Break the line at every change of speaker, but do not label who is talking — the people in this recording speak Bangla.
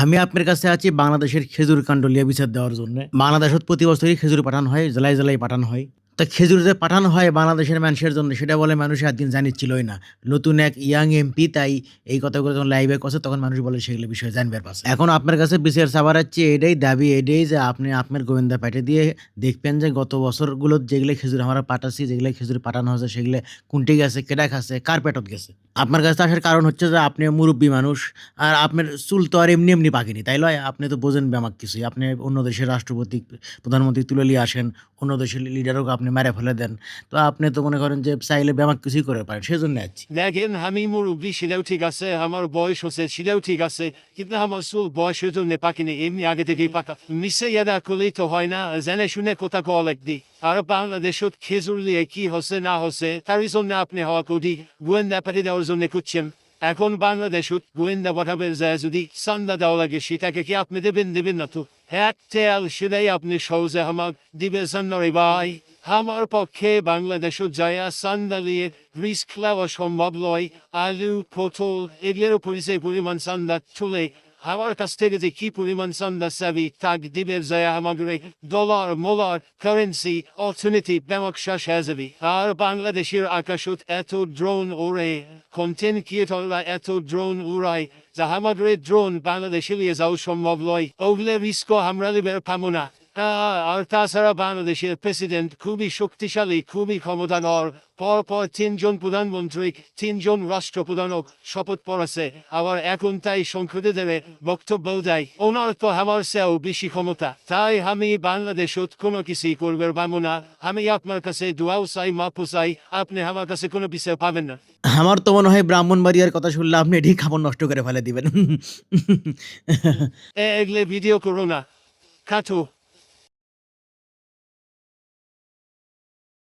আমি আপনার কাছে আছি বাংলাদেশের খেজুর কাণ্ড লিয়ে বিচার দেওয়ার জন্য। বাংলাদেশত প্রতি বছরই খেজুর পাঠানো হয়, জেলায়, জেলায় পাঠানো হয়। তা খেজুর যে পাঠানো হয় বাংলাদেশের মানুষের জন্য সেটা বলে মানুষ একদিন জানিচ্ছিলই না। নতুন এক ইয়াং এমপি তাই এই কথাগুলো যখন লাইভে কছে তখন মানুষ বলে সেগুলো বিষয়ে জানবার পাচ্ছে। এখন আপনার কাছে বিচার চাবার হচ্ছে এটাই দাবি এটাই যে আপনি আপনার গোয়েন্দা পাঠিয়ে দিয়ে দেখবেন যে গত বছরগুলো যেগুলো খেজুর আমরা পাঠাচ্ছি, যেগুলো খেজুর পাঠানো হয়েছে সেগুলো কোনটি গেছে, কেডা খাচ্ছে, কার পেটত গেছে। আপনার কাছে আসার কারণ হচ্ছে যে আপনি মুরব্বী মানুষ আর আপনার চুল তো আর এমনি এমনি পাকেনি, তাই লয়? আপনি তো বোঝেন ব্যামাক কিছুই। আপনি অন্য দেশের রাষ্ট্রপতি, প্রধানমন্ত্রী তুলে নিয়ে আসেন, অন্য দেশের লিডারকে আপনি মেরে ফেলে দেন। তো আপনি তো মনে করেন যে চাইলে ব্যামাক কিছুই করে পারেন, সেজন্য আছি।
দেখেন আমি মুরব্বী সেটাও ঠিক আছে, আমার বয়স হচ্ছে সেটাও ঠিক আছে, কিন্তু আমার চুল বয়সের জন্য পাকিনি, এমনি আগে থেকেই পাকা। নিশ্চয়ই এটা করলেই তো হয় না, জেনে শুনে কথা কল একদি। আর বাংলাদেশত খেজুর নিয়ে কি হচ্ছে না হচ্ছে তার জন্য আপনি হওয়া কোটি গোয়েন্দা পাঠিয়ে দেওয়ার জন্য খুঁজছেন। এখন বাংলাদেশত গোয়েন্দা পাঠাবে যায় যদি চান্দা দেওয়া লাগে সেটাকে কি আপনি দেবেন না তো? হ্যাঁ তেল সেটাই আপনি সহজে আমার দিবে জানারে ভাই। আমার পক্ষে বাংলাদেশত যায়া চান্দা নিয়ে রিস্ক নেওয়া সম্ভব নয়। আলু পটল এগুলোর উপরে যে পরিমাণ চান্দা তুলে আমার কাছ থেকে যে কি পরিমাণ চান্দা চাবি তাক দিবে যায় আমাদের ডলার মোলার কারেন্সি অর্থনীতি ব্যবসা সাজাবি। আর বাংলাদেশের আকাশত এত ড্রোন ওড়ে কন্টেন্ট ক্রিয়েটররা এত ড্রোন উড়ায় যা আমাদের ড্রোন বাংলাদেশে নিয়ে যাওয়া সম্ভব নয়। ওগুলো রিস্ক আমরা লিবার পাবো না। আর তাছাড়া বাংলাদেশের প্রেসিডেন্ট খুবই শক্তিশালী, খুবই ক্ষমতাধর। পরপর 3জন প্রধানমন্ত্রী, 3জন রাষ্ট্রপ্রধানক শপথ পড়েছে। আবার এখন তাই সংসদে দেবে বক্তব্য দেয়। ওনার তো আমার চেয়েও বেশি ক্ষমতা। তাই আমি বাংলাদেশত কোনো কিছুই করবে পাবো না। আমি আপনার কাছে দোয়াও চাই, মাপও চাই, আপনি আমার কাছে কোনো বিষয় পাবেন না।
আমার তো মনে হয় ব্রাহ্মণবাড়িয়ার কথা শুনলে আপনি এটি খাবার নষ্ট করে ফেলে দিবেন।
এগুলো ভিডিও করো না, কাটো।